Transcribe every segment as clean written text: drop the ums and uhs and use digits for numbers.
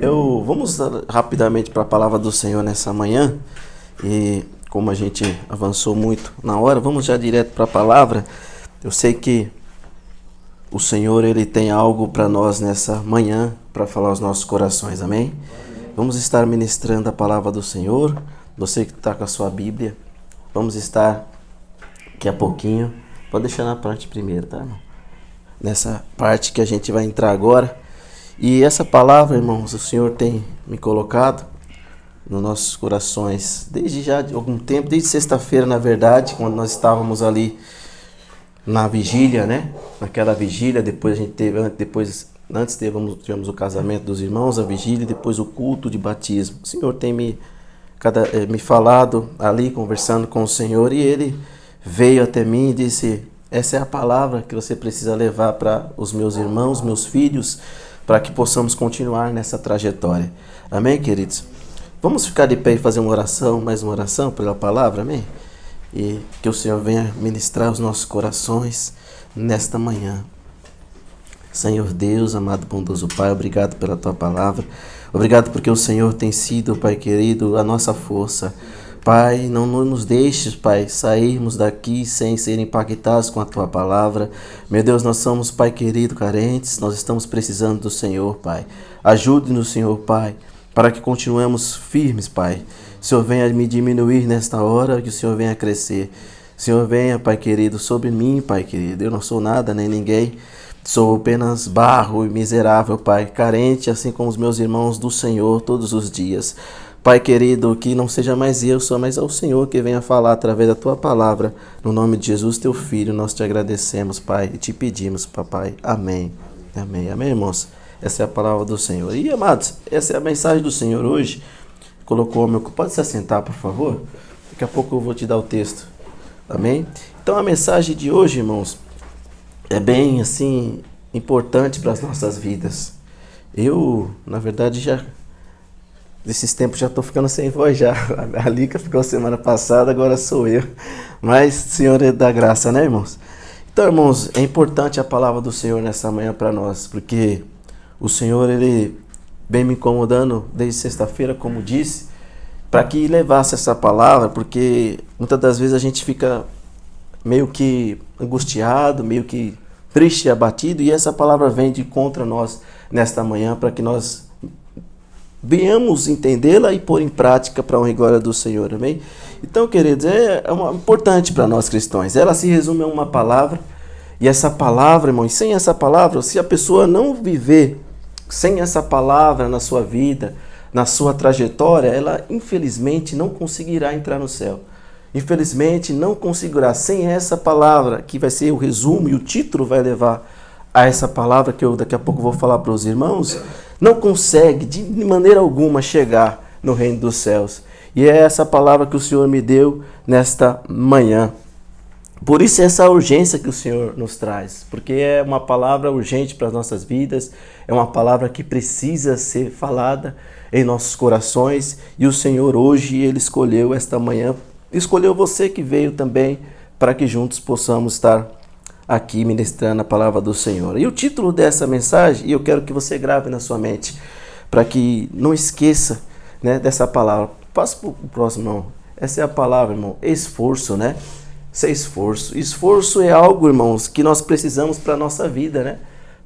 Vamos rapidamente para a palavra do Senhor nessa manhã. E como a gente avançou muito na hora, vamos já direto para a palavra. Eu sei que o Senhor, Ele tem algo para nós nessa manhã, para falar aos nossos corações, amém? Vamos estar ministrando a palavra do Senhor. Você que está com a sua Bíblia, vamos estar daqui a pouquinho. Pode deixar na parte primeira, tá, irmão? Nessa parte que a gente vai entrar agora. E essa palavra, irmãos, o Senhor tem me colocado nos nossos corações desde já de algum tempo, desde sexta-feira, na verdade, quando nós estávamos ali na vigília, né? Naquela vigília, depois a gente teve, antes tivemos o casamento dos irmãos, a vigília, depois o culto de batismo. O Senhor tem me falado ali, conversando com o Senhor, e Ele veio até mim e disse: essa é a palavra que você precisa levar para os meus irmãos, meus filhos, para que possamos continuar nessa trajetória. Amém, queridos? Vamos ficar de pé e fazer uma oração, mais uma oração pela palavra, amém? E que o Senhor venha ministrar os nossos corações nesta manhã. Senhor Deus, amado bondoso Pai, obrigado pela Tua palavra. Obrigado porque o Senhor tem sido, Pai querido, a nossa força. Pai, não nos deixes, Pai, sairmos daqui sem ser impactados com a Tua palavra. Meu Deus, nós somos, Pai querido, carentes, nós estamos precisando do Senhor, Pai. Ajude-nos, Senhor, Pai, para que continuemos firmes, Pai. O Senhor venha me diminuir nesta hora, que o Senhor venha crescer. O Senhor venha, Pai querido, sobre mim, Pai querido. Eu não sou nada, nem ninguém. Sou apenas barro e miserável, Pai, carente, assim como os meus irmãos do Senhor todos os dias. Pai querido, que não seja mais eu, só mais ao Senhor que venha falar através da Tua palavra. No nome de Jesus, Teu Filho, nós te agradecemos, Pai, e te pedimos, Papai. Amém. Amém. Amém, irmãos? Essa é a palavra do Senhor. E, amados, essa é a mensagem do Senhor hoje. Colocou o meu... Pode se assentar, por favor? Daqui a pouco eu vou te dar o texto. Amém? Então, a mensagem de hoje, irmãos, é bem, assim, importante para as nossas vidas. Eu, na verdade, desses tempos já estou ficando sem voz já. A Lica ficou semana passada, agora sou eu. Mas o Senhor é da graça, né, irmãos? Então, irmãos, é importante a palavra do Senhor nessa manhã para nós, porque o Senhor, Ele vem me incomodando desde sexta-feira, como disse, para que levasse essa palavra, porque muitas das vezes a gente fica meio que angustiado, meio que triste e abatido, e essa palavra vem de contra nós nesta manhã, para que nós venhamos entendê-la e pôr em prática para a honra e glória do Senhor, amém? Então, queridos, é importante para nós cristãos. Ela se resume a uma palavra, e essa palavra, irmãos, sem essa palavra, se a pessoa não viver sem essa palavra na sua vida, na sua trajetória, ela infelizmente não conseguirá entrar no céu. Infelizmente não conseguirá. Sem essa palavra, que vai ser o resumo e o título vai levar a essa palavra que eu daqui a pouco vou falar para os irmãos, não consegue de maneira alguma chegar no reino dos céus. E é essa palavra que o Senhor me deu nesta manhã. Por isso essa urgência que o Senhor nos traz, porque é uma palavra urgente para as nossas vidas, é uma palavra que precisa ser falada em nossos corações, e o Senhor hoje, Ele escolheu esta manhã, escolheu você que veio também, para que juntos possamos estar aqui ministrando a palavra do Senhor. E o título dessa mensagem, e eu quero que você grave na sua mente, para que não esqueça, né, dessa palavra. Passa para o próximo, irmão. Essa é a palavra, irmão, esforço, né? Isso é esforço. Esforço é algo, irmãos, que nós precisamos para a nossa vida, né?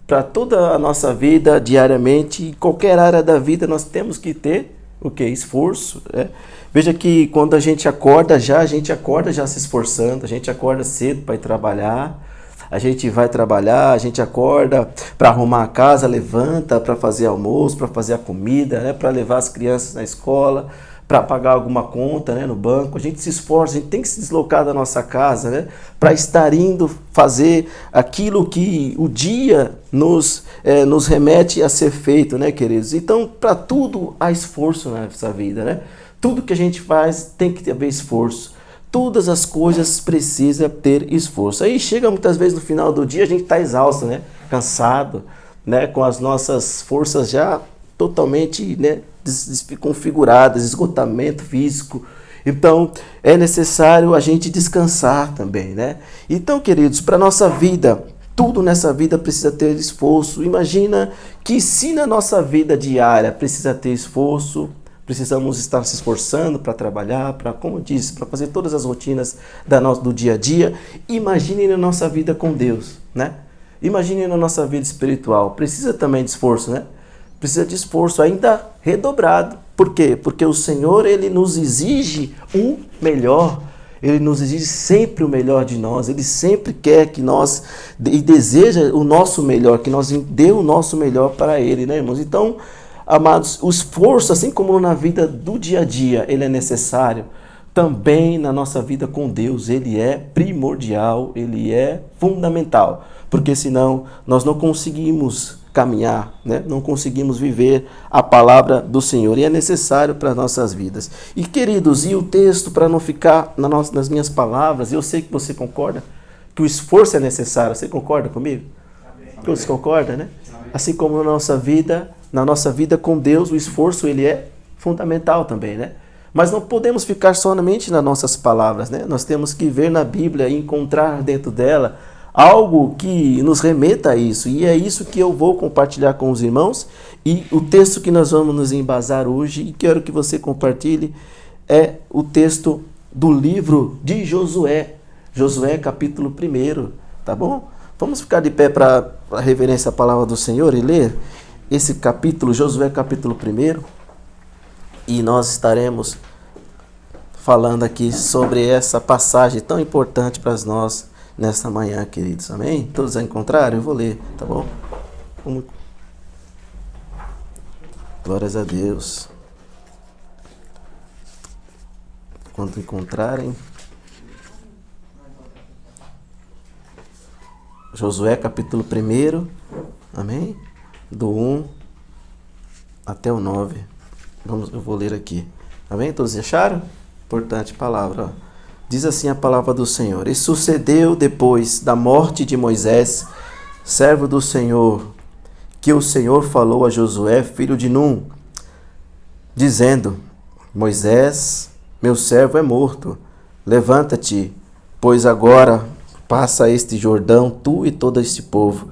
Para toda a nossa vida, diariamente, em qualquer área da vida, nós temos que ter o quê? Esforço, né? Veja que quando a gente acorda já se esforçando, a gente acorda cedo para ir trabalhar, a gente vai trabalhar, a gente acorda para arrumar a casa, levanta para fazer almoço, para fazer a comida, né? Para levar as crianças na escola, para pagar alguma conta, né, no banco. A gente se esforça, a gente tem que se deslocar da nossa casa, né, para estar indo fazer aquilo que o dia nos remete a ser feito, né, queridos? Então, para tudo há esforço nessa vida, né? Tudo que a gente faz tem que haver esforço. Todas as coisas precisam ter esforço. Aí chega muitas vezes no final do dia, a gente está exausto, né, cansado, né, com as nossas forças já totalmente, né, desconfiguradas, esgotamento físico. Então, é necessário a gente descansar também, né? Então, queridos, para a nossa vida, Tudo nessa vida precisa ter esforço. Imagina que se na nossa vida diária precisa ter esforço, precisamos estar se esforçando para trabalhar, para, como eu disse, para fazer todas as rotinas do dia a dia. Imagine na nossa vida com Deus, né? Imagine na nossa vida espiritual. Precisa também de esforço, né? Precisa de esforço ainda redobrado. Por quê? Porque o Senhor, Ele nos exige o melhor. Ele nos exige sempre o melhor de nós. Ele sempre quer que nós, e deseja o nosso melhor, que nós dê o nosso melhor para Ele, né, irmãos? Então, amados, o esforço, assim como na vida do dia a dia, ele é necessário, também na nossa vida com Deus, ele é primordial, ele é fundamental. Porque senão nós não conseguimos caminhar, né? Não conseguimos viver a palavra do Senhor. E é necessário para as nossas vidas. E queridos, e o texto, para não ficar nas minhas palavras, eu sei que você concorda, que o esforço é necessário. Você concorda comigo? Todos concordam, né? Assim como na nossa vida com Deus, o esforço ele é fundamental também, né? Mas não podemos ficar somente nas nossas palavras, né? Nós temos que ver na Bíblia e encontrar dentro dela algo que nos remeta a isso. E é isso que eu vou compartilhar com os irmãos. E o texto que nós vamos nos embasar hoje, e quero que você compartilhe, é o texto do livro de Josué. Josué, capítulo 1, tá bom? Vamos ficar de pé para reverência à palavra do Senhor e ler esse capítulo, Josué, capítulo 1. E nós estaremos falando aqui sobre essa passagem tão importante para nós nesta manhã, queridos. Amém? Todos a encontraram? Eu vou ler, tá bom? Glórias a Deus. Quando encontrarem, Josué capítulo 1, amém? Do 1 até o 9. Eu vou ler aqui. Amém? Todos acharam? Importante palavra, ó. Diz assim a palavra do Senhor: E sucedeu depois da morte de Moisés, servo do Senhor, que o Senhor falou a Josué, filho de Num, dizendo: Moisés, meu servo é morto. Levanta-te, pois agora passa este Jordão, tu e todo este povo,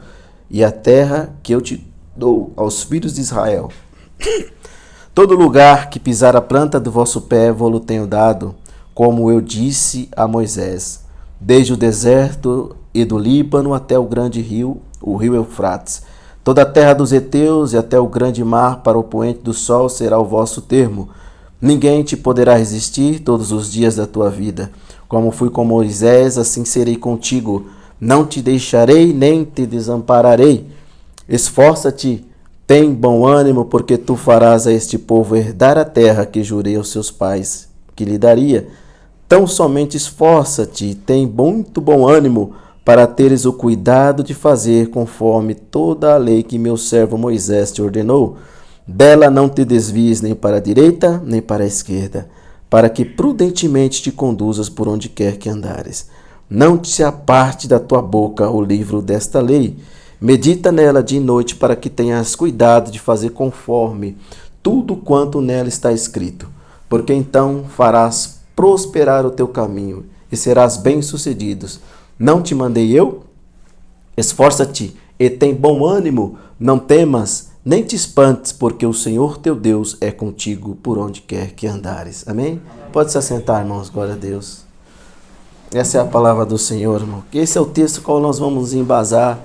e a terra que eu te dou aos filhos de Israel. Todo lugar que pisar a planta do vosso pé, vou-lo tenho dado, como eu disse a Moisés, desde o deserto e do Líbano até o grande rio, o rio Eufrates. Toda a terra dos heteus e até o grande mar, para o poente do sol, será o vosso termo. Ninguém te poderá resistir todos os dias da tua vida. Como fui com Moisés, assim serei contigo. Não te deixarei, nem te desampararei. Esforça-te, tem bom ânimo, porque tu farás a este povo herdar a terra que jurei aos seus pais, que lhe daria. Tão somente esforça-te e tem muito bom ânimo, para teres o cuidado de fazer conforme toda a lei que meu servo Moisés te ordenou. Dela não te desvies nem para a direita, nem para a esquerda, para que prudentemente te conduzas por onde quer que andares. Não te aparte da tua boca o livro desta lei. Medita nela de noite, para que tenhas cuidado de fazer conforme tudo quanto nela está escrito. Porque então farás prosperar o teu caminho e serás bem-sucedido. Não te mandei eu? Esforça-te e tem bom ânimo, não temas, nem te espantes, porque o Senhor teu Deus é contigo por onde quer que andares. Amém? Pode se assentar, irmãos, glória a Deus. Essa é a palavra do Senhor, irmão. Esse é o texto qual nós vamos embasar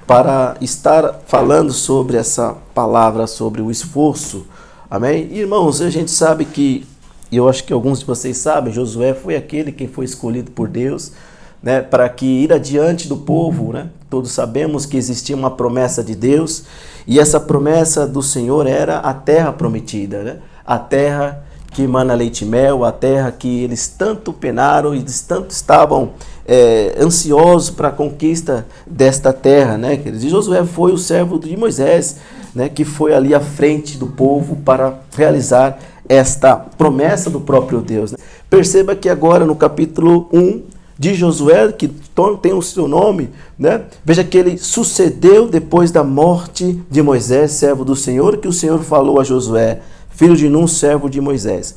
para estar falando sobre essa palavra, sobre o esforço. Amém? E, irmãos, a gente sabe que, e eu acho que alguns de vocês sabem, Josué foi aquele que foi escolhido por Deus, né, para que ir adiante do povo, né? Todos sabemos que existia uma promessa de Deus, e essa promessa do Senhor era a terra prometida, né? A terra que emana leite e mel, a terra que eles tanto penaram e eles tanto estavam ansiosos para a conquista desta terra, né? E Josué foi o servo de Moisés, né, que foi ali à frente do povo para realizar esta promessa do próprio Deus, né? Perceba que agora no capítulo 1 de Josué, que tem o seu nome, né? Veja que ele sucedeu depois da morte de Moisés, servo do Senhor, que o Senhor falou a Josué, filho de Num, servo de Moisés.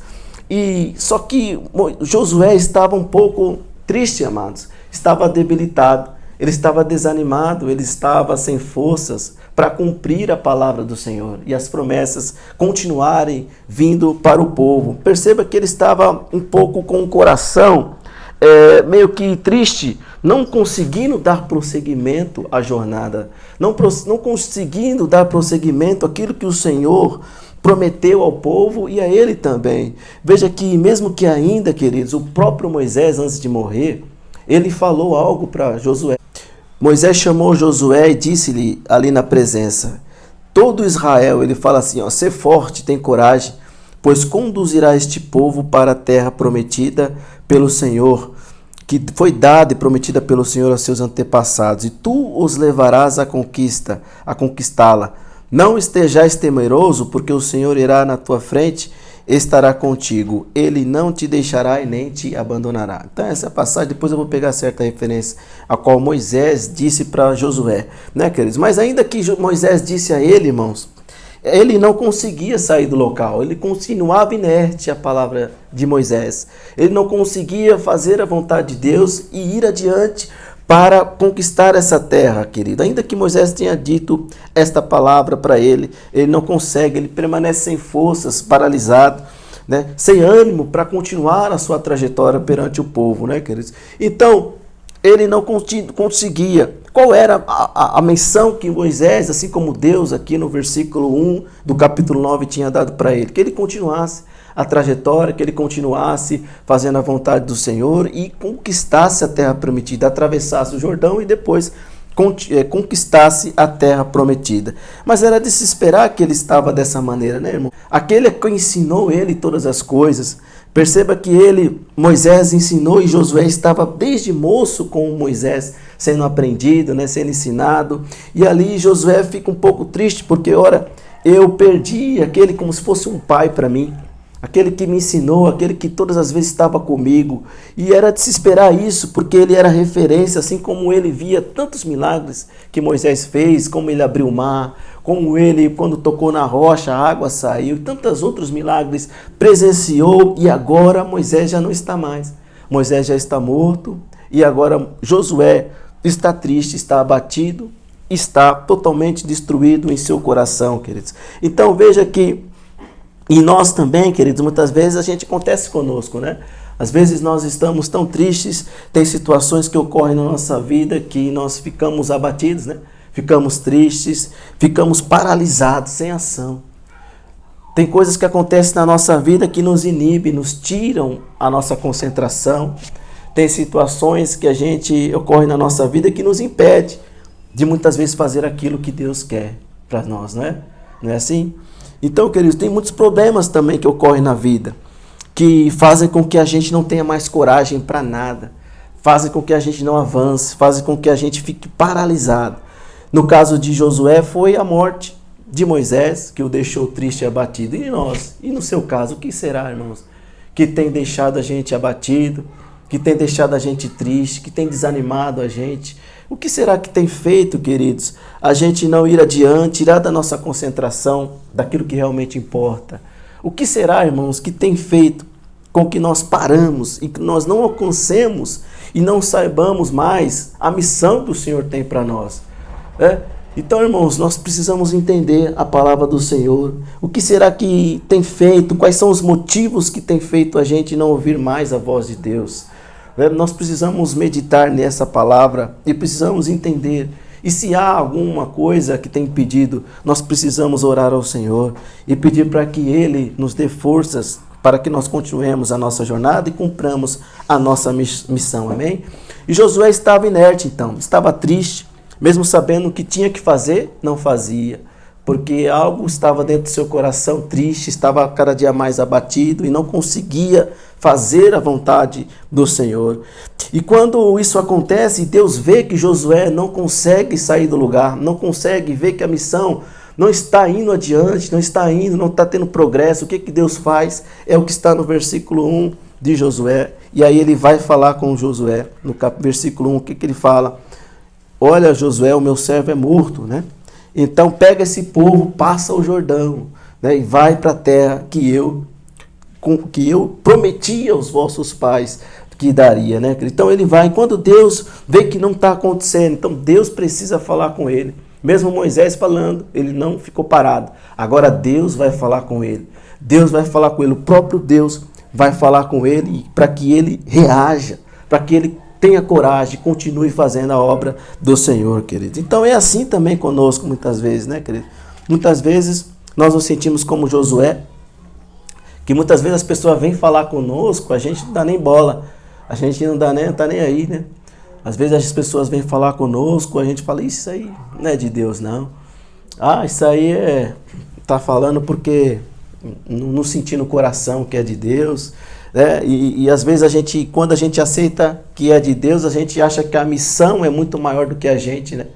E só que Josué estava um pouco triste, amados, estava debilitado, ele estava desanimado, ele estava sem forças para cumprir a palavra do Senhor e as promessas continuarem vindo para o povo. Perceba que ele estava um pouco com o coração meio que triste, não conseguindo dar prosseguimento à jornada, não conseguindo dar prosseguimento àquilo que o Senhor prometeu ao povo e a ele também. Veja que mesmo que ainda, queridos, o próprio Moisés, antes de morrer, ele falou algo para Josué. Moisés chamou Josué e disse-lhe ali na presença, todo Israel, ele fala assim, sê forte, tem coragem, pois conduzirá este povo para a terra prometida pelo Senhor, que foi dada e prometida pelo Senhor aos seus antepassados, e tu os levarás à conquistá-la. Não estejais temeroso, porque o Senhor irá na tua frente, estará contigo. Ele não te deixará e nem te abandonará. Então essa passagem, depois eu vou pegar certa referência, a qual Moisés disse para Josué, né, queridos? Mas ainda que Moisés disse a ele, irmãos, ele não conseguia sair do local, ele continuava inerte à palavra de Moisés. Ele não conseguia fazer a vontade de Deus e ir adiante para conquistar essa terra, querido. Ainda que Moisés tenha dito esta palavra para ele, ele não consegue, ele permanece sem forças, paralisado, né? Sem ânimo para continuar a sua trajetória perante o povo, né, queridos? Então, ele não conseguia. Qual era a menção que Moisés, assim como Deus, aqui no versículo 1 do capítulo 9, tinha dado para ele? Que ele continuasse a trajetória, que ele continuasse fazendo a vontade do Senhor e conquistasse a terra prometida, atravessasse o Jordão e depois conquistasse a terra prometida. Mas era de se esperar que ele estava dessa maneira, né, irmão? Aquele que ensinou ele todas as coisas. Perceba que Moisés ensinou e Josué estava desde moço com Moisés sendo aprendido, né, sendo ensinado. E ali Josué fica um pouco triste porque, ora, eu perdi aquele como se fosse um pai para mim. Aquele que me ensinou, aquele que todas as vezes estava comigo. E era de se esperar isso, porque ele era referência, assim como ele via tantos milagres que Moisés fez, como ele abriu o mar, como ele, quando tocou na rocha, a água saiu, tantos outros milagres presenciou, e agora Moisés já não está mais. Moisés já está morto, e agora Josué está triste, está abatido, está totalmente destruído em seu coração, queridos. Então veja que e nós também, queridos, muitas vezes a gente acontece conosco, né? Às vezes nós estamos tão tristes, tem situações que ocorrem na nossa vida que nós ficamos abatidos, né? Ficamos tristes, ficamos paralisados, sem ação. Tem coisas que acontecem na nossa vida que nos inibem, nos tiram a nossa concentração. Tem situações que ocorrem na nossa vida que nos impede de muitas vezes fazer aquilo que Deus quer para nós, né? Não é assim? Então, queridos, tem muitos problemas também que ocorrem na vida, que fazem com que a gente não tenha mais coragem para nada, fazem com que a gente não avance, fazem com que a gente fique paralisado. No caso de Josué, foi a morte de Moisés, que o deixou triste e abatido. E nós? E no seu caso, o que será, irmãos? Que tem deixado a gente abatido, que tem deixado a gente triste, que tem desanimado a gente. O que será que tem feito, queridos, a gente não ir adiante, tirar da nossa concentração daquilo que realmente importa? O que será, irmãos, que tem feito com que nós paramos e que nós não alcancemos e não saibamos mais a missão que o Senhor tem para nós? Então, irmãos, nós precisamos entender a palavra do Senhor. O que será que tem feito? Quais são os motivos que tem feito a gente não ouvir mais a voz de Deus? Nós precisamos meditar nessa palavra e precisamos entender. E se há alguma coisa que tem impedido, nós precisamos orar ao Senhor e pedir para que Ele nos dê forças para que nós continuemos a nossa jornada e cumpramos a nossa missão. Amém? E Josué estava inerte então, estava triste, mesmo sabendo o que tinha que fazer, não fazia. Porque algo estava dentro do seu coração triste, estava cada dia mais abatido e não conseguia fazer a vontade do Senhor. E quando isso acontece, Deus vê que Josué não consegue sair do lugar, não consegue ver que a missão não está indo adiante, não está tendo progresso. O que Deus faz? É o que está no versículo 1 de Josué. E aí ele vai falar com Josué, no versículo 1, o que ele fala? Olha, Josué, o meu servo é morto, né? Então pega esse povo, passa o Jordão, né, e vai para a terra que eu prometi aos vossos pais. que daria, né? Então ele vai, quando Deus vê que não está acontecendo, então Deus precisa falar com ele. Mesmo Moisés falando, ele não ficou parado. Agora Deus vai falar com ele. Deus vai falar com ele, o próprio Deus vai falar com ele para que ele reaja, para que ele tenha coragem e continue fazendo a obra do Senhor, queridos. Então é assim também conosco muitas vezes, né, queridos? Muitas vezes nós nos sentimos como Josué, que muitas vezes as pessoas vêm falar conosco, a gente não dá nem bola, a gente não tá nem aí, né? Às vezes as pessoas vêm falar conosco, a gente fala, isso aí não é de Deus, não. Ah, isso aí tá falando porque não senti no coração que é de Deus, né? E às vezes quando a gente aceita que é de Deus, a gente acha que a missão é muito maior do que a gente, né?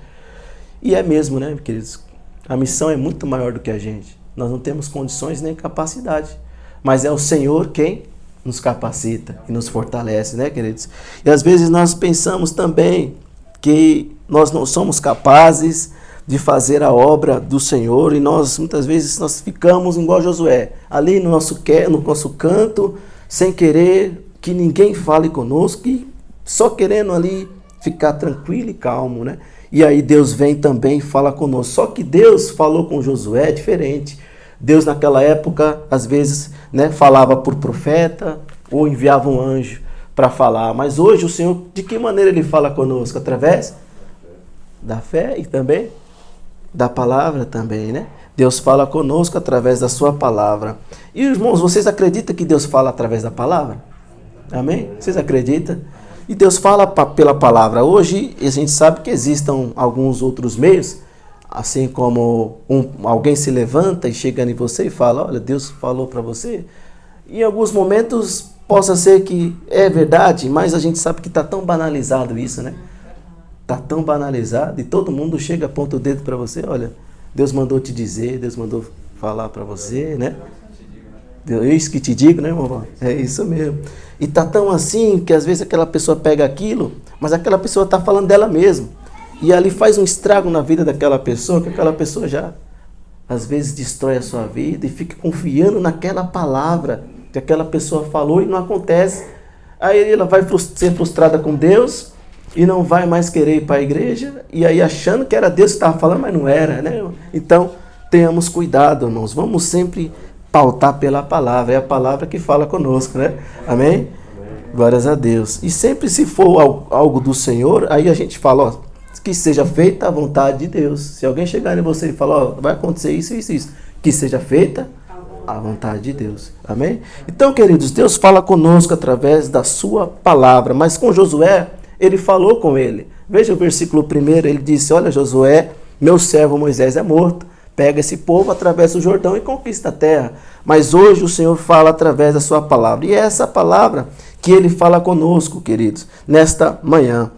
E é mesmo, né, queridos? A missão é muito maior do que a gente. Nós não temos condições nem capacidade, mas é o Senhor quem nos capacita e nos fortalece, né, queridos? E às vezes nós pensamos também que nós não somos capazes de fazer a obra do Senhor e muitas vezes nós ficamos igual Josué, ali no nosso canto, sem querer que ninguém fale conosco e só querendo ali ficar tranquilo e calmo, né? E aí Deus vem também e fala conosco. Só que Deus falou com Josué diferente. Deus naquela época, às vezes, né, falava por profeta ou enviava um anjo para falar. Mas hoje o Senhor, de que maneira Ele fala conosco? Através da fé e também da palavra também, né? Deus fala conosco através da sua palavra. E irmãos, vocês acreditam que Deus fala através da palavra? Amém? Vocês acreditam? E Deus fala pela palavra. Hoje a gente sabe que existam alguns outros meios, assim como alguém se levanta e chega em você e fala, olha, Deus falou para você. Em alguns momentos possa ser que é verdade, mas a gente sabe que está tão banalizado isso, né? Está tão banalizado e todo mundo chega, aponta o dedo para você, olha, Deus mandou te dizer, Deus mandou falar para você, né? É isso que te digo, né, irmão? É isso mesmo. E está tão assim que às vezes aquela pessoa pega aquilo, mas aquela pessoa está falando dela mesma. E ali faz um estrago na vida daquela pessoa, que aquela pessoa já, às vezes, destrói a sua vida e fica confiando naquela palavra que aquela pessoa falou e não acontece. Aí ela vai ser frustrada com Deus e não vai mais querer ir para a igreja, e aí achando que era Deus que estava falando, mas não era, né? Então, tenhamos cuidado, irmãos. Vamos sempre pautar pela palavra. É a palavra que fala conosco, né? Amém? Glórias a Deus. E sempre se for algo do Senhor, aí a gente fala, ó, que seja feita a vontade de Deus. Se alguém chegar em você e falar, ó, vai acontecer isso, isso, isso, que seja feita a vontade de Deus. Amém? Então, queridos, Deus fala conosco através da sua palavra. Mas com Josué, ele falou com ele. Veja o versículo 1, ele disse, olha, Josué, meu servo Moisés é morto. Pega esse povo, atravessa o Jordão e conquista a terra. Mas hoje o Senhor fala através da sua palavra. E é essa palavra que ele fala conosco, queridos, nesta manhã.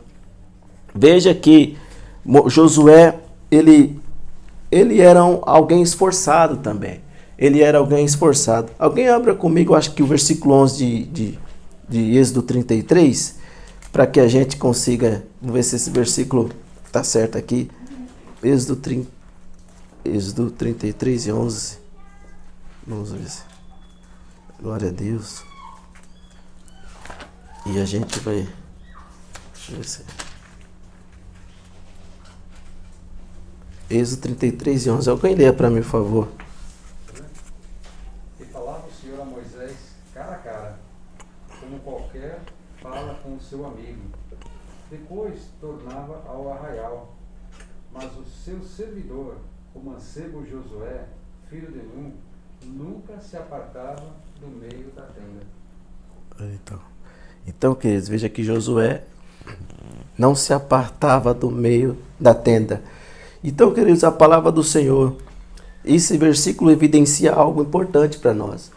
Veja que Josué, ele era alguém esforçado também. Ele era alguém esforçado. Alguém abra comigo, acho que o versículo 11 de Êxodo 33, para que a gente consiga, vamos ver se esse versículo está certo aqui. Êxodo 33 e 11. Vamos ver. Glória a Deus. E a gente vai... Deixa eu ver se... Êxodo 33 e 11. Alguém leia para mim, por favor. E falava o Senhor a Moisés cara a cara, como qualquer fala com o seu amigo. Depois tornava ao arraial. Mas o seu servidor, o mancebo Josué, filho de Nun, nunca se apartava do meio da tenda. Então, queridos, veja que Josué não se apartava do meio da tenda. Então, queridos, a palavra do Senhor, esse versículo evidencia algo importante para nós.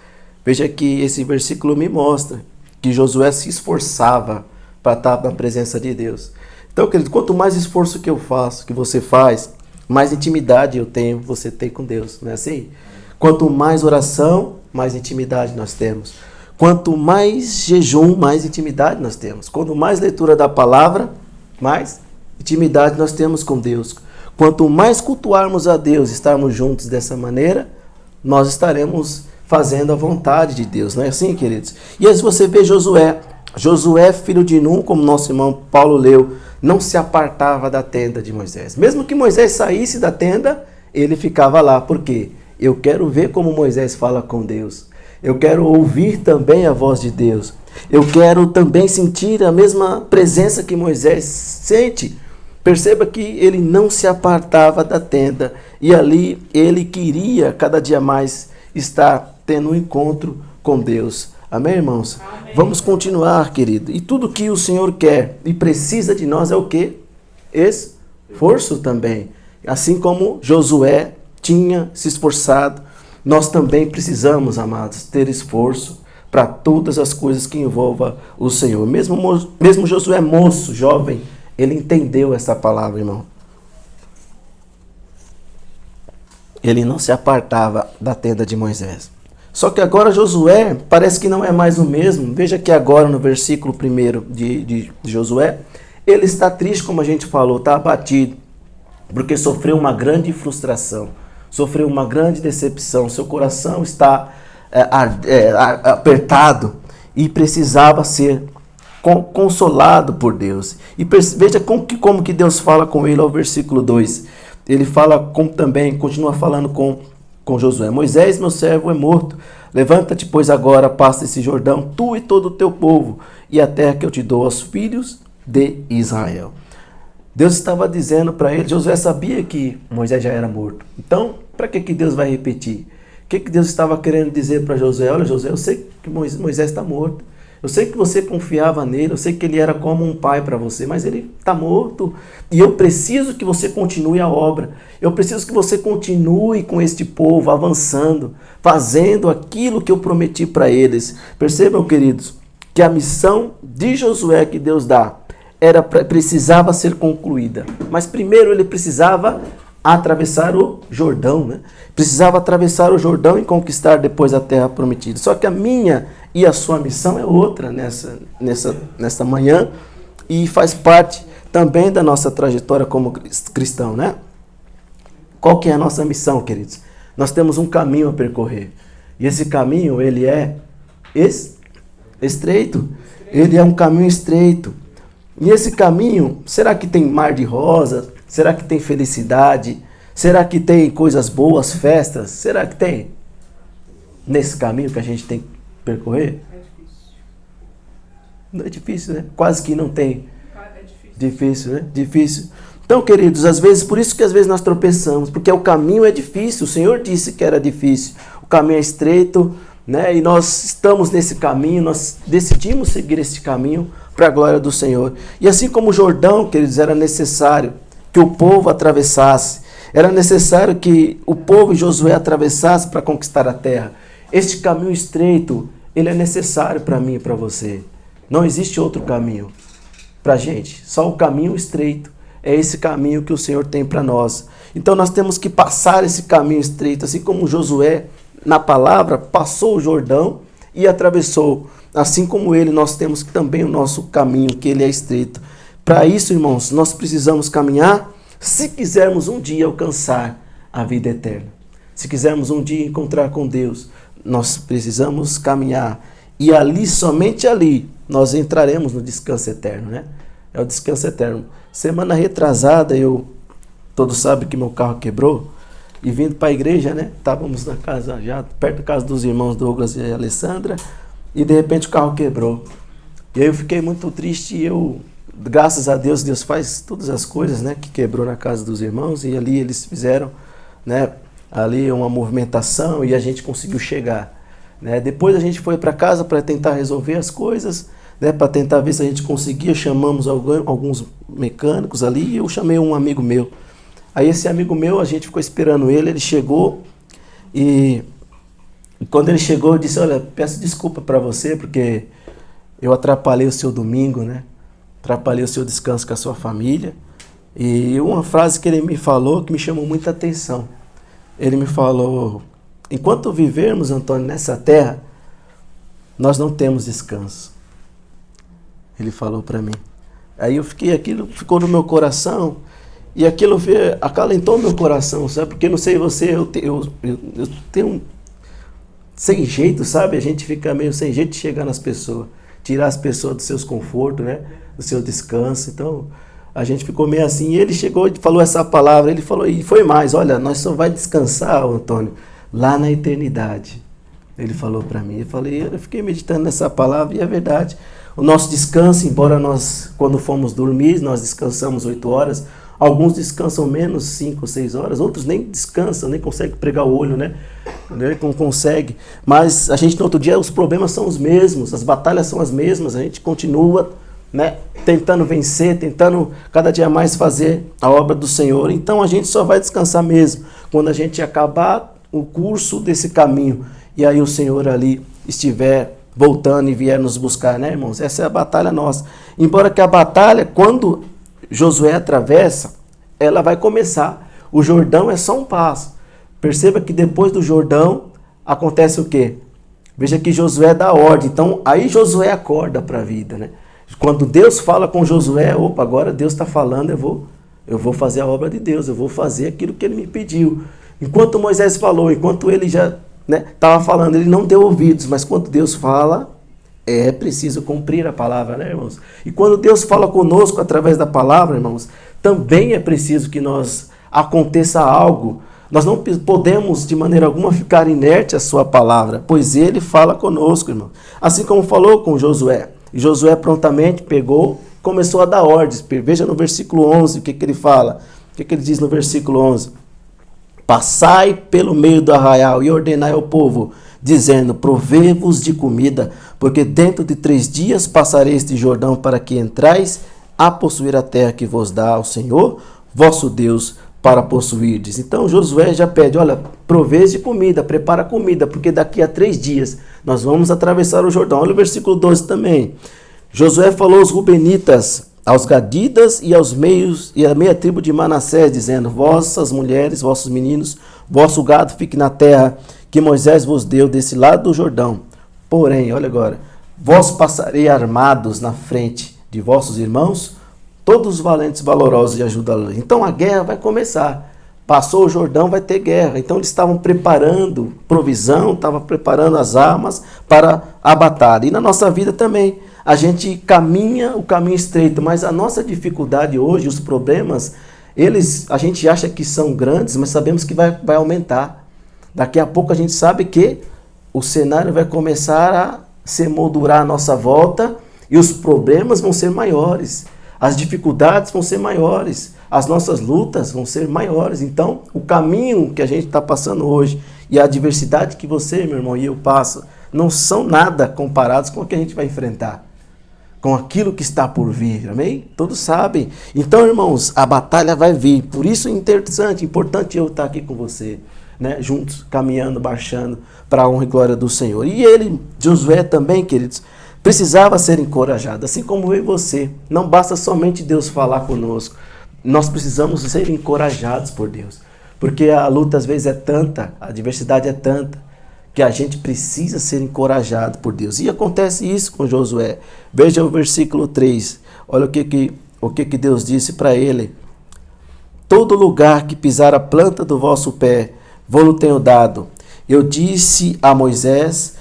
Veja que esse versículo me mostra que Josué se esforçava para estar na presença de Deus. Então, querido, quanto mais esforço que eu faço, que você faz, mais intimidade eu tenho, você tem com Deus, não é assim? Quanto mais oração, mais intimidade nós temos. Quanto mais jejum, mais intimidade nós temos. Quanto mais leitura da palavra, mais intimidade nós temos com Deus. Quanto mais cultuarmos a Deus, estarmos juntos dessa maneira, nós estaremos fazendo a vontade de Deus, não é assim, queridos? E aí você vê Josué, Josué, filho de Nun, como nosso irmão Paulo leu, não se apartava da tenda de Moisés. Mesmo que Moisés saísse da tenda, ele ficava lá. Por quê? Eu quero ver como Moisés fala com Deus. Eu quero ouvir também a voz de Deus. Eu quero também sentir a mesma presença que Moisés sente. Perceba que ele não se apartava da tenda. E ali ele queria cada dia mais estar tendo um encontro com Deus. Amém, irmãos? Amém. Vamos continuar, querido. E tudo que o Senhor quer e precisa de nós é o quê? Esforço também. Assim como Josué tinha se esforçado, nós também precisamos, amados, ter esforço para todas as coisas que envolvam o Senhor. Mesmo Josué moço, jovem, ele entendeu essa palavra, irmão. Ele não se apartava da tenda de Moisés. Só que agora Josué parece que não é mais o mesmo. Veja que agora no versículo 1 de Josué, ele está triste, como a gente falou, está abatido, porque sofreu uma grande frustração, sofreu uma grande decepção, seu coração está apertado e precisava ser consolado por Deus. E veja como que Deus fala com ele ao versículo 2. Ele fala também, continua falando com Josué: Moisés, meu servo, é morto. Levanta-te, pois agora passa esse Jordão, tu e todo o teu povo, e a terra que eu te dou aos filhos de Israel. Deus estava dizendo para ele, Josué sabia que Moisés já era morto. Então, para que Deus vai repetir? O que Deus estava querendo dizer para Josué? Olha, Josué, eu sei que Moisés está morto. Eu sei que você confiava nele, eu sei que ele era como um pai para você, mas ele está morto. E eu preciso que você continue a obra. Eu preciso que você continue com este povo, avançando, fazendo aquilo que eu prometi para eles. Percebam, queridos, que a missão de Josué que Deus dá precisava ser concluída. Mas primeiro ele precisava atravessar o Jordão, né? Precisava atravessar o Jordão e conquistar depois a terra prometida. Só que a minha e a sua missão é outra nessa manhã, e faz parte também da nossa trajetória como cristão, né? Qual que é a nossa missão, queridos? Nós temos um caminho a percorrer. E esse caminho, ele é estreito. Ele é um caminho estreito. E esse caminho, será que tem mar de rosas? Será que tem felicidade? Será que tem coisas boas, festas? Será que tem? Nesse caminho que a gente tem que percorrer? É difícil. Não é difícil, né? Quase que não tem. É difícil. Difícil, né? Difícil. Então, queridos, às vezes, por isso que às vezes nós tropeçamos, porque o caminho é difícil. O Senhor disse que era difícil. O caminho é estreito, né? E nós estamos nesse caminho, nós decidimos seguir esse caminho para a glória do Senhor. E assim como o Jordão, queridos, era necessário que o povo atravessasse, era necessário que o povo e Josué atravessasse para conquistar a terra. Este caminho estreito, ele é necessário para mim e para você. Não existe outro caminho para a gente, só o caminho estreito. É esse caminho que o Senhor tem para nós. Então nós temos que passar esse caminho estreito, assim como Josué, na palavra, passou o Jordão e atravessou. Assim como ele, nós temos também o nosso caminho, que ele é estreito. Para isso, irmãos, nós precisamos caminhar se quisermos um dia alcançar a vida eterna. Se quisermos um dia encontrar com Deus, nós precisamos caminhar. E ali, somente ali, nós entraremos no descanso eterno, né? É o descanso eterno. Semana retrasada, todos sabem que meu carro quebrou. E vindo para a igreja, né? Estávamos na casa, já perto da casa dos irmãos Douglas e Alessandra. E de repente o carro quebrou. E aí eu fiquei muito triste e graças a Deus, Deus faz todas as coisas, né? Que quebrou na casa dos irmãos e ali eles fizeram, né? Ali uma movimentação e a gente conseguiu chegar, né? Depois a gente foi para casa para tentar resolver as coisas, né? Para tentar ver se a gente conseguia. Chamamos alguns mecânicos ali e eu chamei um amigo meu. Aí esse amigo meu, a gente ficou esperando ele chegou e quando ele chegou eu disse: olha, peço desculpa para você porque eu atrapalhei o seu domingo, né? Atrapalhei o seu descanso com a sua família. E uma frase que ele me falou que me chamou muita atenção. Ele me falou: enquanto vivermos, Antônio, nessa terra, nós não temos descanso. Ele falou para mim. Aí eu fiquei, aquilo ficou no meu coração. E aquilo acalentou meu coração, sabe? Porque não sei você, eu tenho sem jeito, sabe? A gente fica meio sem jeito de chegar nas pessoas. tirar as pessoas dos seus confortos, né? Do seu descanso. Então, a gente ficou meio assim. E ele chegou e falou essa palavra. Ele falou, e foi mais, olha, nós só vai descansar, Antônio, lá na eternidade. Ele falou para mim. Eu fiquei meditando nessa palavra e é verdade. O nosso descanso, embora nós, quando fomos dormir, nós descansamos 8 horas, alguns descansam menos 5 ou 6 horas, outros nem descansam, nem conseguem pregar o olho, né? Não consegue. Mas a gente no outro dia, os problemas são os mesmos, as batalhas são as mesmas, a gente continua, né, tentando vencer, tentando cada dia mais fazer a obra do Senhor. Então a gente só vai descansar mesmo quando a gente acabar o curso desse caminho e aí o Senhor ali estiver voltando e vier nos buscar, né, irmãos? Essa é a batalha nossa. Embora que a batalha, quando Josué atravessa, ela vai começar. O Jordão é só um passo. Perceba que depois do Jordão acontece o quê? Veja que Josué dá ordem. Então, aí Josué acorda para a vida, né? Quando Deus fala com Josué, opa, agora Deus está falando, eu vou fazer a obra de Deus, eu vou fazer aquilo que ele me pediu. Enquanto Moisés falou, enquanto ele já estava falando, ele não deu ouvidos, mas quando Deus fala, é preciso cumprir a palavra, né, irmãos? E quando Deus fala conosco através da palavra, irmãos, também é preciso que aconteça algo. Nós não podemos de maneira alguma ficar inerte à sua palavra, pois ele fala conosco, irmão. Assim como falou com Josué. E Josué prontamente pegou, começou a dar ordens. Veja no versículo 11 o que ele fala. O que ele diz no versículo 11? Passai pelo meio do arraial e ordenai ao povo, dizendo, provei-vos de comida, porque dentro de 3 dias passarei este Jordão para que entrais a possuir a terra que vos dá o Senhor, vosso Deus, para possuirdes. Então Josué já pede, olha, proveis de comida, prepara comida, porque daqui a 3 dias nós vamos atravessar o Jordão. Olha o versículo 12 também. Josué falou aos Rubenitas, aos Gadidas e aos meios e a meia tribo de Manassés, dizendo, vossas mulheres, vossos meninos, vosso gado fique na terra que Moisés vos deu desse lado do Jordão. Porém, olha agora, vós passarei armados na frente de vossos irmãos, todos valentes, valorosos e ajuda-los. Então a guerra vai começar. Passou o Jordão, vai ter guerra. Então eles estavam preparando provisão, estavam preparando as armas para a batalha. E na nossa vida também. A gente caminha o caminho estreito, mas a nossa dificuldade hoje, os problemas, a gente acha que são grandes, mas sabemos que vai aumentar. Daqui a pouco a gente sabe que o cenário vai começar a se moldurar à nossa volta e os problemas vão ser maiores. As dificuldades vão ser maiores, as nossas lutas vão ser maiores. Então, o caminho que a gente está passando hoje e a adversidade que você, meu irmão, e eu passo, não são nada comparados com o que a gente vai enfrentar, com aquilo que está por vir, amém? Todos sabem. Então, irmãos, a batalha vai vir. Por isso é importante eu estar aqui com você, né? Juntos, caminhando, marchando para a honra e glória do Senhor. E ele, Josué também, queridos, precisava ser encorajado, assim como eu e você. Não basta somente Deus falar conosco. Nós precisamos ser encorajados por Deus. Porque a luta às vezes é tanta, a adversidade é tanta, que a gente precisa ser encorajado por Deus. E acontece isso com Josué. Veja o versículo 3. Olha o que Deus disse para ele. Todo lugar que pisar a planta do vosso pé, vou-lo tenho dado. Eu disse a Moisés,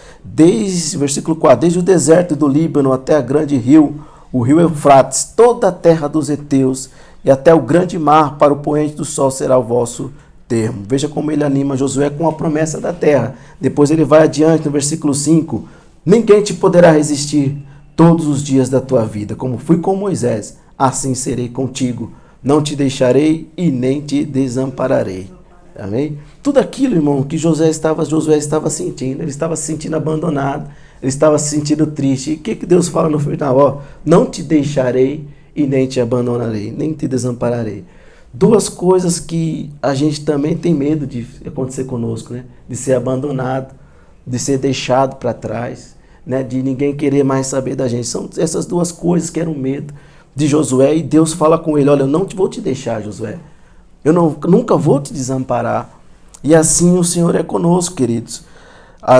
versículo 4, desde o deserto do Líbano até a grande rio, o rio Eufrates, toda a terra dos heteus e até o grande mar para o poente do sol será o vosso termo. Veja como ele anima Josué com a promessa da terra. Depois ele vai adiante no versículo 5, ninguém te poderá resistir todos os dias da tua vida, como fui com Moisés, assim serei contigo, não te deixarei e nem te desampararei. Amém? Tudo aquilo, irmão, que Josué estava sentindo, ele estava se sentindo abandonado, ele estava se sentindo triste. E o que Deus fala no final? Ó, não te deixarei e nem te abandonarei, nem te desampararei. 2 coisas que a gente também tem medo de acontecer conosco, né? De ser abandonado, de ser deixado para trás, né? De ninguém querer mais saber da gente. São essas 2 coisas que eram medo de Josué, e Deus fala com ele, olha, eu não vou te deixar, Josué. Eu nunca vou te desamparar. E assim o Senhor é conosco, queridos.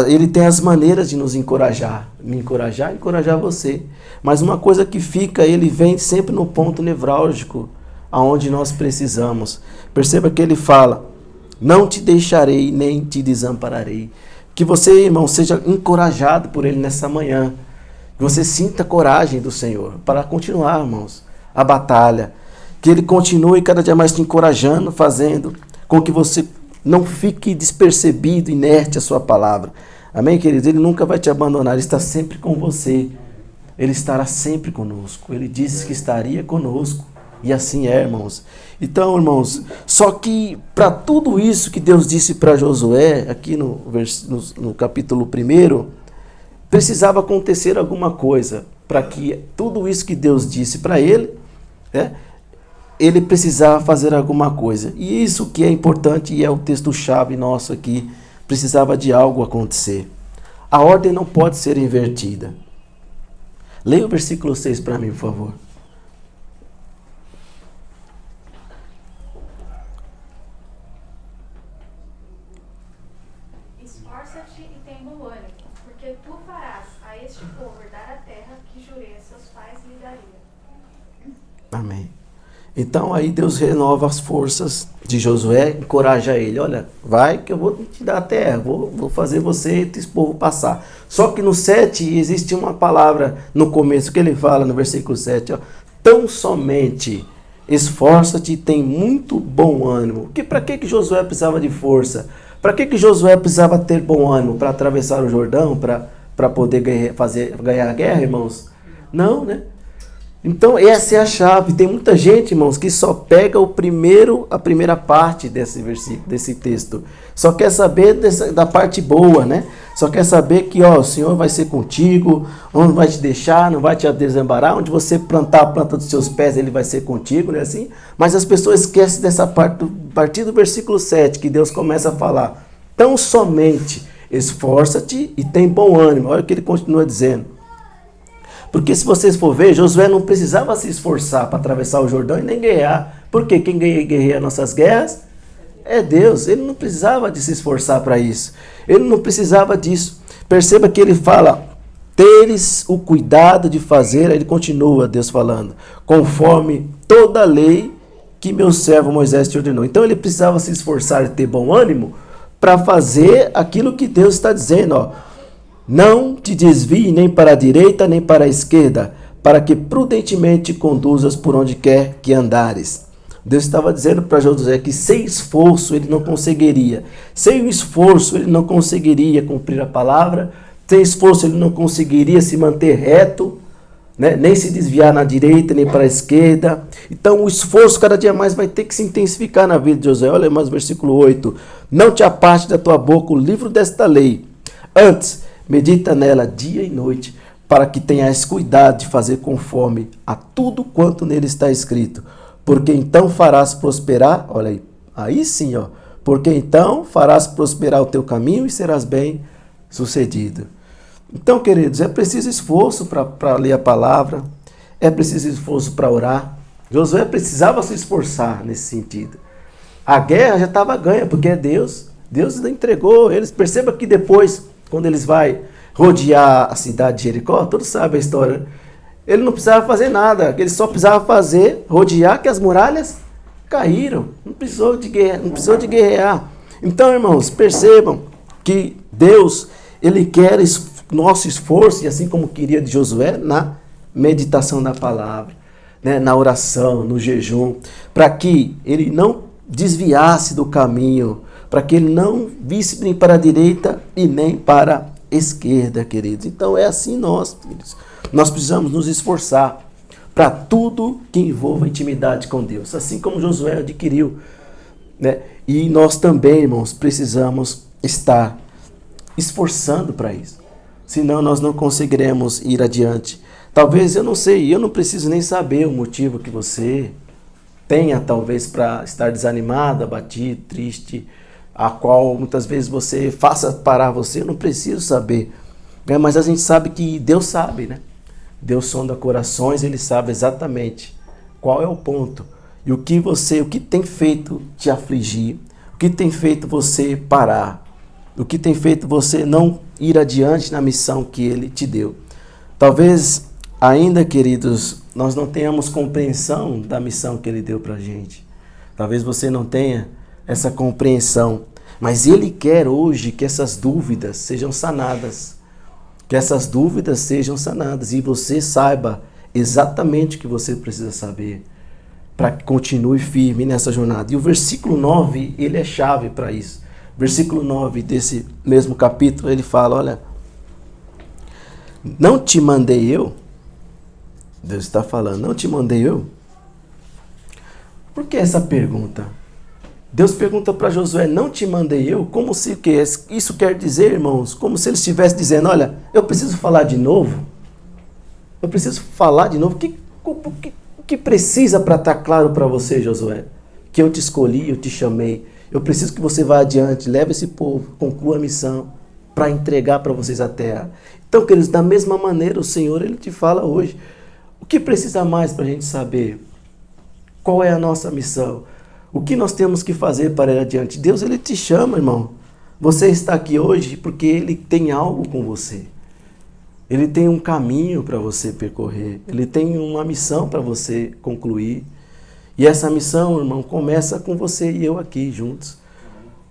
Ele tem as maneiras de nos encorajar. Me encorajar e encorajar você. Mas uma coisa que fica, ele vem sempre no ponto nevrálgico, aonde nós precisamos. Perceba que ele fala, não te deixarei nem te desampararei. Que você, irmão, seja encorajado por ele nessa manhã. Que você sinta a coragem do Senhor para continuar, irmãos, a batalha. Que Ele continue cada dia mais te encorajando, fazendo com que você não fique despercebido, inerte a sua palavra. Amém, queridos? Ele nunca vai te abandonar, Ele está sempre com você. Ele estará sempre conosco. Ele disse que estaria conosco. E assim é, irmãos. Então, irmãos, só que para tudo isso que Deus disse para Josué, aqui no capítulo 1, precisava acontecer alguma coisa. Para que tudo isso que Deus disse para ele, né, ele precisava fazer alguma coisa. E isso que é importante, e é o texto-chave nosso aqui, precisava de algo acontecer. A ordem não pode ser invertida. Leia o versículo 6 para mim, por favor. Esforça-te e tem bom ânimo, porque tu farás a este povo herdar a terra que jurei a seus pais lhe daria. Amém. Então aí Deus renova as forças de Josué, encoraja ele. Olha, vai que eu vou te dar a terra, vou fazer você e esse povo passar. Só que no 7 existe uma palavra no começo que ele fala no versículo 7. Ó, tão somente esforça-te e tem muito bom ânimo. Para que Josué precisava de força? Para que Josué precisava ter bom ânimo? Para atravessar o Jordão? Para poder ganhar a guerra, irmãos? Não, né? Então essa é a chave. Tem muita gente, irmãos, que só pega a primeira parte desse versículo, desse texto. Só quer saber da parte boa, né? Só quer saber que o Senhor vai ser contigo, onde vai te deixar, não vai te desamparar, onde você plantar a planta dos seus pés, Ele vai ser contigo, não é assim? Mas as pessoas esquecem dessa parte, a partir do versículo 7, que Deus começa a falar. Tão somente esforça-te e tem bom ânimo. Olha o que ele continua dizendo. Porque se vocês for ver, Josué não precisava se esforçar para atravessar o Jordão e nem guerrear. Porque quem guerreia nossas guerras é Deus. Ele não precisava de se esforçar para isso. Ele não precisava disso. Perceba que ele fala, teres o cuidado de fazer, ele continua, Deus falando, conforme toda a lei que meu servo Moisés te ordenou. Então ele precisava se esforçar e ter bom ânimo para fazer aquilo que Deus está dizendo, ó. Não te desvie nem para a direita nem para a esquerda, para que prudentemente conduzas por onde quer que andares. Deus estava dizendo para Josué que sem esforço ele não conseguiria. Sem esforço ele não conseguiria cumprir a palavra. Sem esforço ele não conseguiria se manter reto, né? Nem se desviar na direita nem para a esquerda. Então o esforço cada dia mais vai ter que se intensificar na vida de Josué. Olha mais o versículo 8. Não te aparte da tua boca o livro desta lei. Antes, medita nela dia e noite, para que tenhas cuidado de fazer conforme a tudo quanto nele está escrito. Porque então farás prosperar, olha aí sim, ó. Porque então farás prosperar o teu caminho e serás bem sucedido. Então, queridos, é preciso esforço para ler a palavra, é preciso esforço para orar. Josué precisava se esforçar nesse sentido. A guerra já estava ganha, porque é Deus. Deus entregou eles. Perceba que depois, quando eles vão rodear a cidade de Jericó, todos sabem a história, ele não precisava fazer nada, ele só precisava rodear, que as muralhas caíram, não precisou de guerrear. Então, irmãos, percebam que Deus, Ele quer nosso esforço, e assim como queria de Josué, na meditação da palavra, né, na oração, no jejum, para que ele não desviasse do caminho, para que ele não visse nem para a direita e nem para a esquerda, queridos. Então é assim nós, queridos. Nós precisamos nos esforçar para tudo que envolva intimidade com Deus, assim como Josué adquiriu, né? E nós também, irmãos, precisamos estar esforçando para isso. Senão nós não conseguiremos ir adiante. Talvez, eu não sei, eu não preciso nem saber o motivo que você tenha, talvez, para estar desanimado, abatido, triste, a qual muitas vezes você faça parar você, eu não preciso saber, né? Mas a gente sabe que Deus sabe, né? Deus sonda corações, Ele sabe exatamente qual é o ponto e o que tem feito te afligir, o que tem feito você parar, o que tem feito você não ir adiante na missão que Ele te deu. Talvez ainda, queridos, nós não tenhamos compreensão da missão que Ele deu para a gente. Talvez você não tenha essa compreensão, mas Ele quer hoje que essas dúvidas sejam sanadas. Que essas dúvidas sejam sanadas e você saiba exatamente o que você precisa saber para que continue firme nessa jornada. E o versículo 9, ele é chave para isso. Versículo 9 desse mesmo capítulo, ele fala, olha, não te mandei eu, Deus está falando, não te mandei eu? Por que essa pergunta? Deus pergunta para Josué, não te mandei eu? Como se o que isso quer dizer, irmãos? Como se ele estivesse dizendo, olha, eu preciso falar de novo? Eu preciso falar de novo? O que precisa para estar claro para você, Josué? Que eu te escolhi, eu te chamei. Eu preciso que você vá adiante, leve esse povo, conclua a missão para entregar para vocês a terra. Então, queridos, da mesma maneira, o Senhor, Ele te fala hoje. O que precisa mais para a gente saber? Qual é a nossa missão? O que nós temos que fazer para ir adiante? Deus, Ele te chama, irmão. Você está aqui hoje porque Ele tem algo com você. Ele tem um caminho para você percorrer. Ele tem uma missão para você concluir. E essa missão, irmão, começa com você e eu aqui juntos,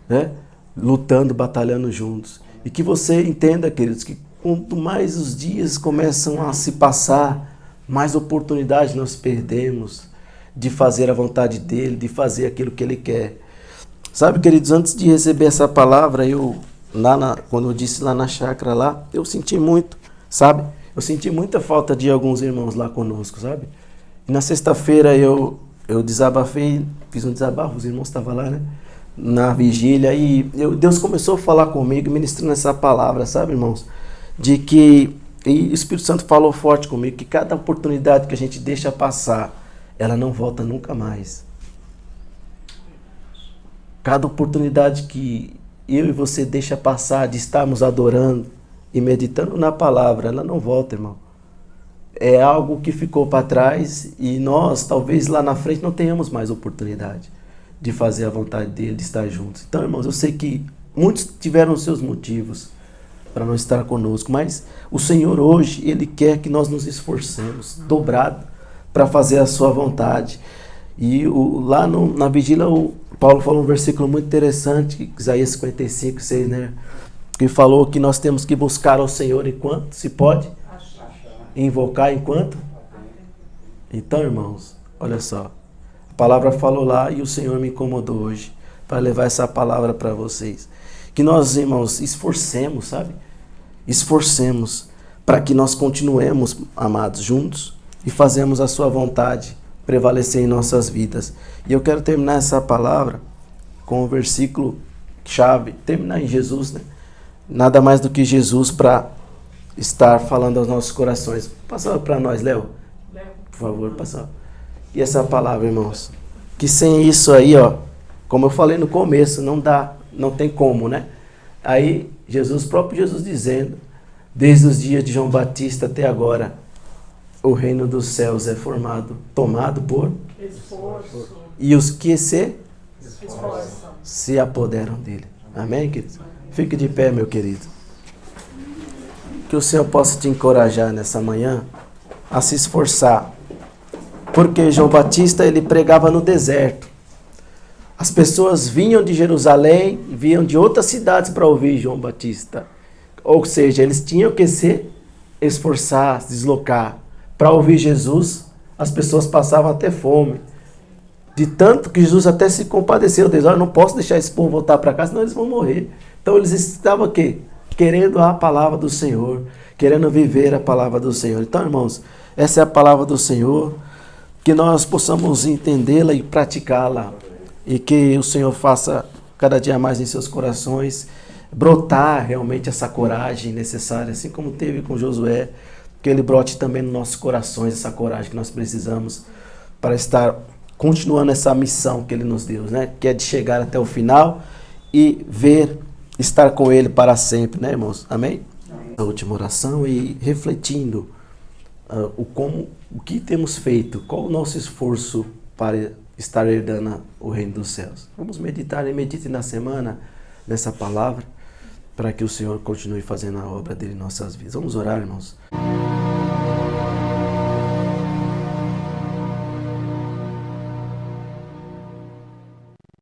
né? Lutando, batalhando juntos. E que você entenda, queridos, que quanto mais os dias começam a se passar, mais oportunidade nós perdemos de fazer a vontade dele, de fazer aquilo que ele quer. Sabe, queridos, antes de receber essa palavra, quando eu disse lá na chácara lá, eu senti muito, sabe? Eu senti muita falta de alguns irmãos lá conosco, sabe? E na sexta-feira eu desabafei, fiz um desabafo, os irmãos estavam lá, né? Na vigília, e Deus começou a falar comigo, ministrando essa palavra, sabe, irmãos? E o Espírito Santo falou forte comigo, que cada oportunidade que a gente deixa passar, ela não volta nunca mais. Cada oportunidade que eu e você deixa passar de estarmos adorando e meditando na palavra, ela não volta, irmão. É algo que ficou para trás e nós, talvez lá na frente, não tenhamos mais oportunidade de fazer a vontade dele, de estar juntos. Então, irmãos, eu sei que muitos tiveram seus motivos para não estar conosco, mas o Senhor hoje, Ele quer que nós nos esforcemos, dobrado, para fazer a sua vontade. E lá na vigília, o Paulo falou um versículo muito interessante, Isaías 55, 6, né? Que falou que nós temos que buscar ao Senhor enquanto se pode, invocar enquanto. Então, irmãos, olha só, a palavra falou lá e o Senhor me incomodou hoje para levar essa palavra para vocês. Que nós, irmãos, esforcemos, sabe? Esforcemos para que nós continuemos, amados, juntos e fazemos a sua vontade prevalecer em nossas vidas. E eu quero terminar essa palavra com o versículo chave, terminar em Jesus, né? Nada mais do que Jesus para estar falando aos nossos corações. Passa para nós, Léo. Por favor, passa. E essa palavra, irmãos, que sem isso aí, ó, como eu falei no começo, não dá, não tem como, né? Aí, próprio Jesus dizendo, desde os dias de João Batista até agora, o reino dos céus é tomado por esforço. E os que se apoderam dele. Amém, querido? Fique de pé, meu querido. Que o Senhor possa te encorajar nessa manhã a se esforçar. Porque João Batista, ele pregava no deserto. As pessoas vinham de Jerusalém, vinham de outras cidades para ouvir João Batista. Ou seja, eles tinham que se esforçar, se deslocar. Para ouvir Jesus, as pessoas passavam até fome. De tanto que Jesus até se compadeceu deles. Olha, eu não posso deixar esse povo voltar para casa, senão eles vão morrer. Então eles estavam o quê? Querendo a palavra do Senhor, querendo viver a palavra do Senhor. Então, irmãos, essa é a palavra do Senhor, que nós possamos entendê-la e praticá-la. E que o Senhor faça cada dia mais em seus corações brotar realmente essa coragem necessária, assim como teve com Josué, que ele brote também nos nossos corações essa coragem que nós precisamos para estar continuando essa missão que ele nos deu, né? Que é de chegar até o final e estar com ele para sempre, né, irmãos? Amém? A última oração e refletindo o que temos feito, qual o nosso esforço para estar herdando o reino dos céus. Vamos meditar e medite na semana nessa palavra para que o Senhor continue fazendo a obra dele em nossas vidas. Vamos orar, irmãos.